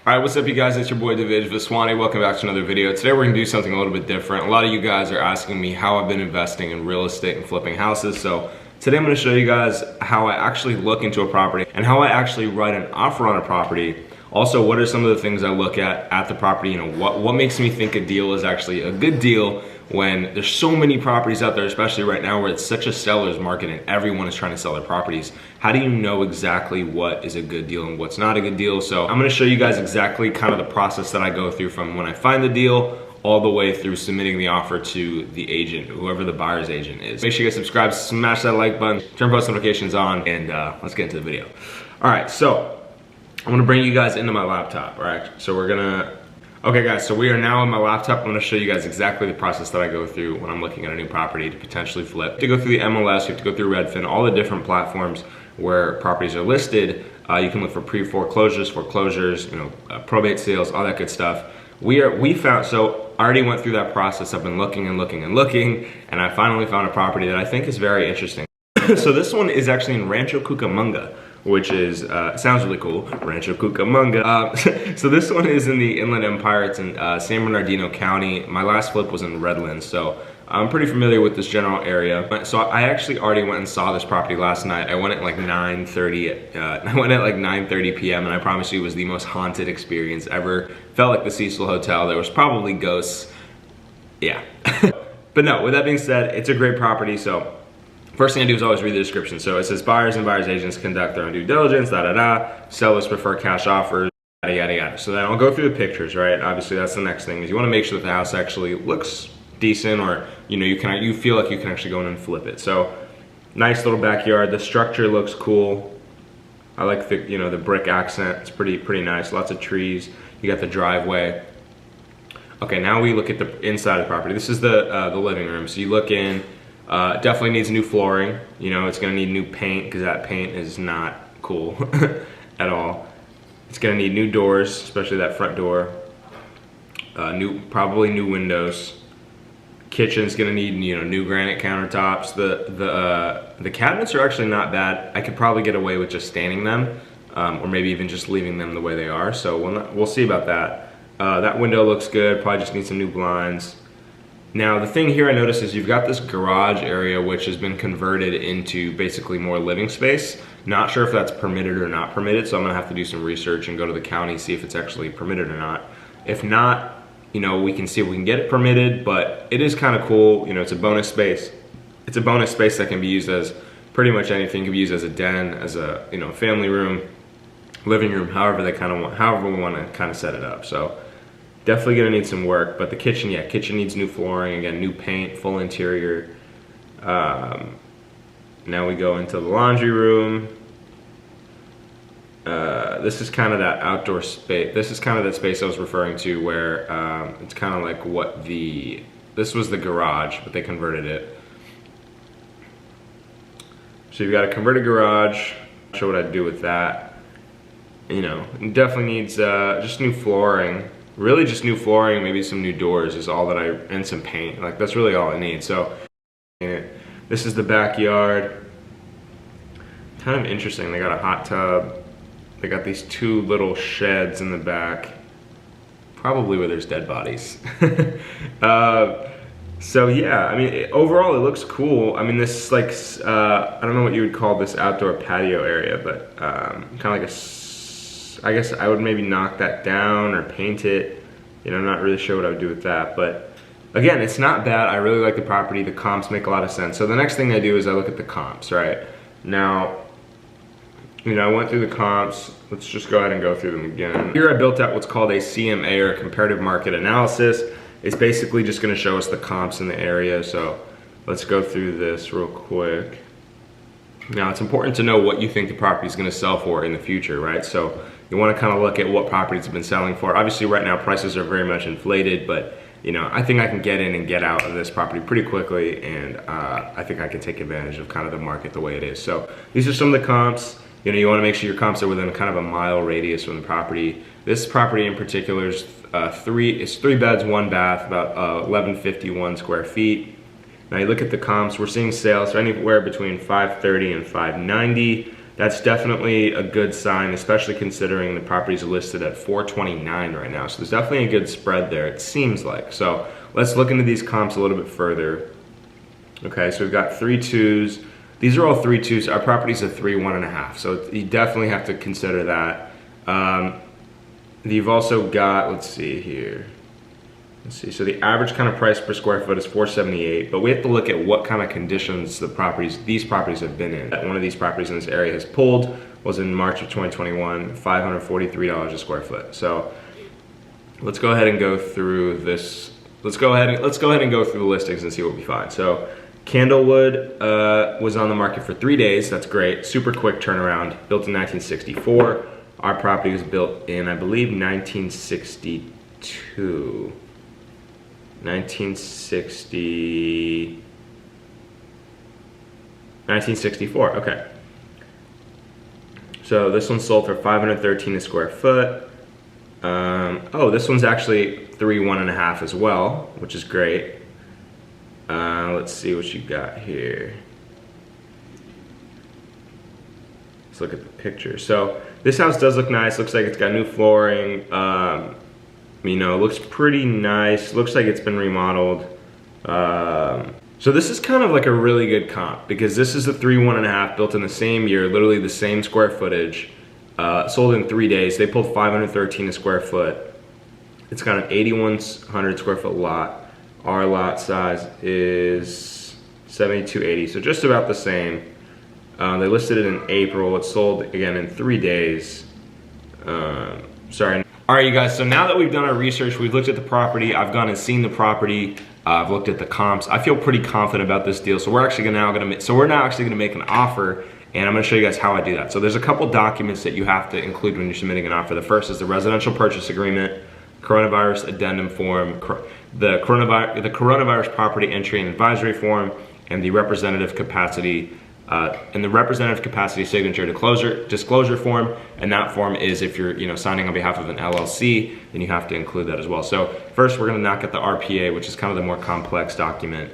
Alright, what's up you guys? It's your boy Divij Vaswani. Welcome back to another video. Today we're going to do something a little bit different. A lot of you guys are asking me how I've been investing in real estate and flipping houses. So today I'm going to show you guys how I actually look into a property and how I actually write an offer on a property. Also, what are some of the things I look at the property? You know, what makes me think a deal is actually a good deal when there's so many properties out there, especially right now where it's such a seller's market and everyone is trying to sell their properties. How do you know exactly what is a good deal and what's not a good deal? So I'm gonna show you guys exactly kind of the process that I go through from when I find the deal all the way through submitting the offer to the agent, whoever the buyer's agent is. Make sure you guys subscribe, smash that like button, turn post notifications on, and let's get into the video. All right, so I'm gonna bring you guys into my laptop, all right? So okay guys, so we are now in my laptop. I'm gonna show you guys exactly the process that I go through when I'm looking at a new property to potentially flip. You have to go through the MLS, you have to go through Redfin, all the different platforms where properties are listed. You can look for pre-foreclosures, foreclosures, you know, probate sales, all that good stuff. So I already went through that process. I've been looking and looking and looking, and I finally found a property that I think is very interesting. So this one is actually in Rancho Cucamonga, which is, sounds really cool, Rancho Cucamonga. So this one is in the Inland Empire. It's in San Bernardino County. My last flip was in Redlands, so I'm pretty familiar with this general area. So I actually already went and saw this property last night. I went at like 9:30 p.m. and I promise you it was the most haunted experience ever. Felt like the Cecil Hotel. There was probably ghosts. Yeah. But no, with that being said, it's a great property. So first thing I do is always read the description. So it says buyers and buyer's agents conduct their own due diligence, sellers prefer cash offers, yada, yada, yada. So then I'll go through the pictures, right? Obviously that's the next thing, is you wanna make sure that the house actually looks decent, or you know, you feel like you can actually go in and flip it. So nice little backyard. The structure looks cool. I like the brick accent. It's pretty nice. Lots of trees. You got the driveway. Okay, now we look at the inside of the property. This is the living room. So you look in. Definitely needs new flooring. You know, it's gonna need new paint because that paint is not cool at all. It's gonna need new doors, especially that front door. Probably new windows. Kitchen's gonna need, you know, new granite countertops. The cabinets are actually not bad. I could probably get away with just standing them, or maybe even just leaving them the way they are. So we'll see about that. That window looks good. Probably just needs some new blinds. Now the thing here I noticed is you've got this garage area which has been converted into basically more living space. Not sure if that's permitted or not permitted, so I'm gonna have to do some research and go to the county, see if it's actually permitted or not. If not, you know, we can see if we can get it permitted, but it is kind of cool. You know, it's a bonus space. It's a bonus space that can be used as pretty much anything. It can be used as a den, as a, you know, family room, living room, however we want to kind of set it up. So definitely gonna need some work, but the kitchen, yeah, kitchen needs new flooring, again, new paint, full interior. Now we go into the laundry room. This is kind of that outdoor space. This is kind of that space I was referring to where it's kind of like this was the garage, but they converted it. So you've got a converted garage. Show what I'd do with that. You know, it definitely needs just new flooring. Really just new flooring, maybe some new doors is all that and some paint. Like that's really all I need. So this is the backyard. Kind of interesting. They got a hot tub. They got these two little sheds in the back. Probably where there's dead bodies. So yeah, I mean, overall it looks cool. I mean, this is like, I don't know what you would call this outdoor patio area, but kind of like I guess I would maybe knock that down or paint it. You know, I'm not really sure what I would do with that, but again, it's not bad. I really like the property. The comps make a lot of sense. So the next thing I do is I look at the comps, right? Now, you know, I went through the comps. Let's just go ahead and go through them again. Here I built out what's called a CMA, or comparative market analysis. It's basically just gonna show us the comps in the area. So let's go through this real quick. Now, it's important to know what you think the property is gonna sell for in the future, right? So you wanna kind of look at what properties have been selling for. Obviously right now prices are very much inflated, but you know, I think I can get in and get out of this property pretty quickly, and I think I can take advantage of kind of the market the way it is. So these are some of the comps. You know, you wanna make sure your comps are within kind of a mile radius from the property. This property in particular is 3 beds, 1 bath, about 1151 square feet. Now you look at the comps, we're seeing sales anywhere between 530 and 590. that's definitely a good sign, especially considering the properties are listed at $429 right now. So there's definitely a good spread there, it seems like. So let's look into these comps a little bit further. Okay, so we've got 3.2s. These are all 3.2s. Our property's a 3, 1.5. So you definitely have to consider that. You've also got, let's see here. Let's see, so the average kind of price per square foot is $478, but we have to look at what kind of conditions these properties have been in. One of these properties in this area has pulled, was in March of 2021, $543 a square foot. So let's go ahead and go through this. Let's go ahead and go through the listings and see what we find. So Candlewood was on the market for 3 days. That's great, super quick turnaround, built in 1964. Our property was built in, I believe, 1962. 1964, okay. So this one sold for $513 a square foot. Oh, this one's actually 3, 1.5 as well, which is great. Let's see what you got here. Let's look at the picture. So this house does look nice. Looks like it's got new flooring. You know, it looks pretty nice. Looks like it's been remodeled. So this is kind of like a really good comp because this is a 3, 1.5 built in the same year, literally the same square footage, sold in 3 days. They pulled $513 a square foot. It's got an 8,100 square foot lot. Our lot size is 7,280, so just about the same. They listed it in April. It sold again in 3 days. Sorry. All right, you guys, so now that we've done our research, we've looked at the property, I've gone and seen the property, I've looked at the comps. I feel pretty confident about this deal. So we're now actually gonna make an offer, and I'm gonna show you guys how I do that. So there's a couple documents that you have to include when you're submitting an offer. The first is the residential purchase agreement, coronavirus addendum form, the coronavirus property entry and advisory form, and the representative capacity signature disclosure form. And that form is if you're signing on behalf of an LLC, then you have to include that as well. So first we're gonna knock at the RPA, which is kind of the more complex document.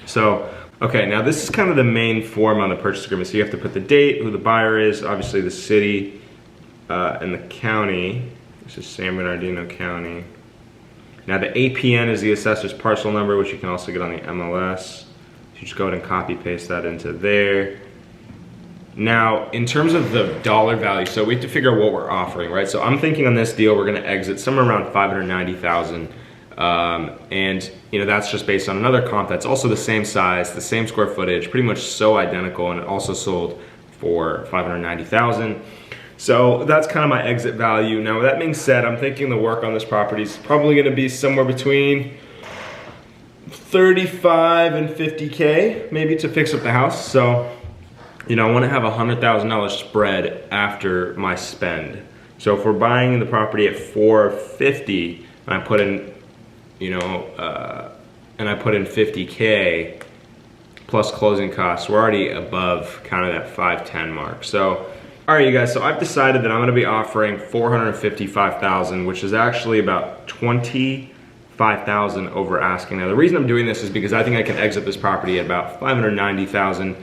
So, okay, now this is kind of the main form on the purchase agreement. So you have to put the date, who the buyer is, obviously the city, and the county. This is San Bernardino County. Now the APN is the assessor's parcel number, which you can also get on the MLS. You just go ahead and copy paste that into there. Now, in terms of the dollar value, so we have to figure out what we're offering, right? So I'm thinking on this deal, we're gonna exit somewhere around $590,000. And that's just based on another comp that's also the same size, the same square footage, pretty much so identical, and it also sold for $590,000. So that's kind of my exit value. Now, with that being said, I'm thinking the work on this property is probably gonna be somewhere between 35 and 50K maybe to fix up the house. So, I want to have $100,000 spread after my spend. So if we're buying the property at $450 and I put in, 50K plus closing costs, we're already above kind of that 510 mark. So, all right, you guys. So I've decided that I'm going to be offering $455,000, which is actually about $25,000 over asking. Now the reason I'm doing this is because I think I can exit this property at about $590,000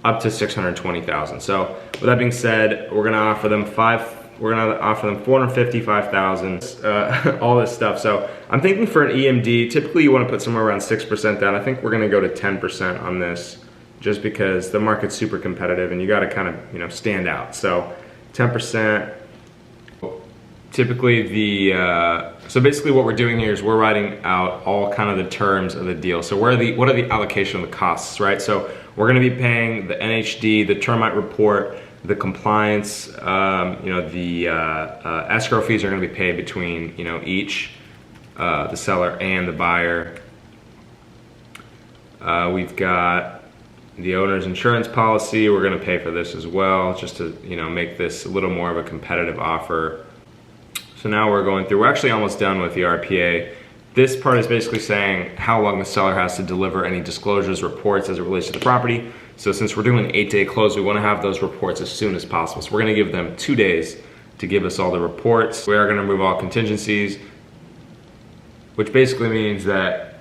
up to $620,000. So with that being said, we're gonna offer them $455,000, all this stuff. So I'm thinking for an EMD, typically you want to put somewhere around 6% down. I think we're gonna go to 10% on this, just because the market's super competitive and you got to kind of stand out. So 10%. Typically so basically what we're doing here is we're writing out all kind of the terms of the deal. So what are the allocation of the costs, right? So we're gonna be paying the NHD, the termite report, the compliance, the escrow fees are gonna be paid between, each, the seller and the buyer. We've got the owner's insurance policy. We're gonna pay for this as well, just to, make this a little more of a competitive offer. So now we're actually almost done with the RPA. This part is basically saying how long the seller has to deliver any disclosures, reports as it relates to the property. So since we're doing an 8-day close, we want to have those reports as soon as possible. So we're going to give them 2 days to give us all the reports. We are going to remove all contingencies, which basically means that,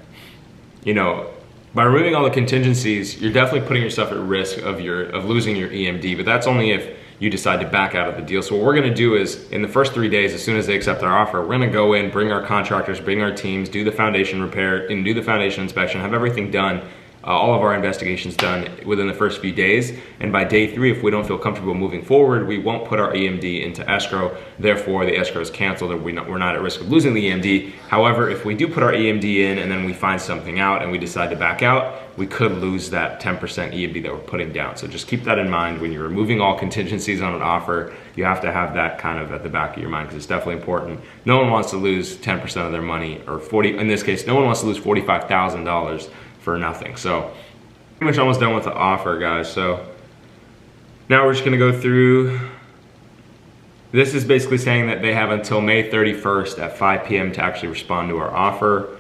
by removing all the contingencies, you're definitely putting yourself at risk of losing your EMD, but that's only if you decide to back out of the deal. So what we're gonna do is, in the first 3 days, as soon as they accept our offer, we're gonna go in, bring our contractors, bring our teams, do the foundation repair, and do the foundation inspection, have everything done, all of our investigations done within the first few days. And by day 3, if we don't feel comfortable moving forward, we won't put our EMD into escrow. Therefore, the escrow is canceled and we're not at risk of losing the EMD. However, if we do put our EMD in and then we find something out and we decide to back out, we could lose that 10% EMD that we're putting down. So just keep that in mind when you're removing all contingencies on an offer. You have to have that kind of at the back of your mind, because it's definitely important. No one wants to lose 10% of their money, or 40, in this case, no one wants to lose $45,000 for nothing. So pretty much almost done with the offer, guys. So now we're just gonna go through. This is basically saying that they have until May 31st at 5 p.m. to actually respond to our offer.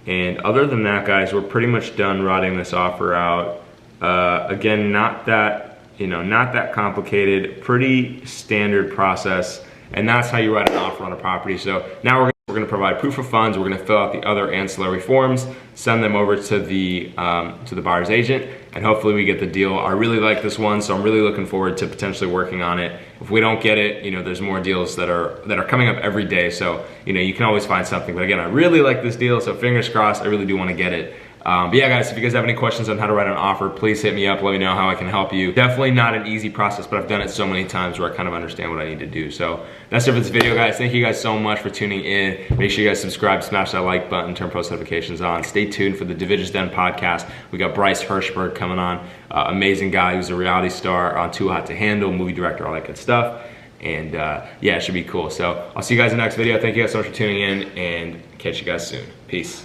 And other than that, guys, we're pretty much done writing this offer out. Again, not that complicated, pretty standard process. And that's how you write an offer on a property. So now we're gonna provide proof of funds. We're gonna fill out the other ancillary forms, send them over to the buyer's agent, and hopefully we get the deal. I really like this one, so I'm really looking forward to potentially working on it. If we don't get it, there's more deals that are coming up every day, so you can always find something. But again, I really like this deal, so fingers crossed. I really do want to get it. But yeah, guys, if you guys have any questions on how to write an offer, please hit me up. Let me know how I can help you. Definitely not an easy process, but I've done it so many times where I kind of understand what I need to do. So that's it for this video, guys. Thank you guys so much for tuning in. Make sure you guys subscribe, smash that like button, turn post notifications on. Stay tuned for the Divij podcast. We got Bryce Hirschberg coming on. Amazing guy who's a reality star on Too Hot to Handle, movie director, all that good stuff. And yeah, it should be cool. So I'll see you guys in the next video. Thank you guys so much for tuning in, and catch you guys soon. Peace.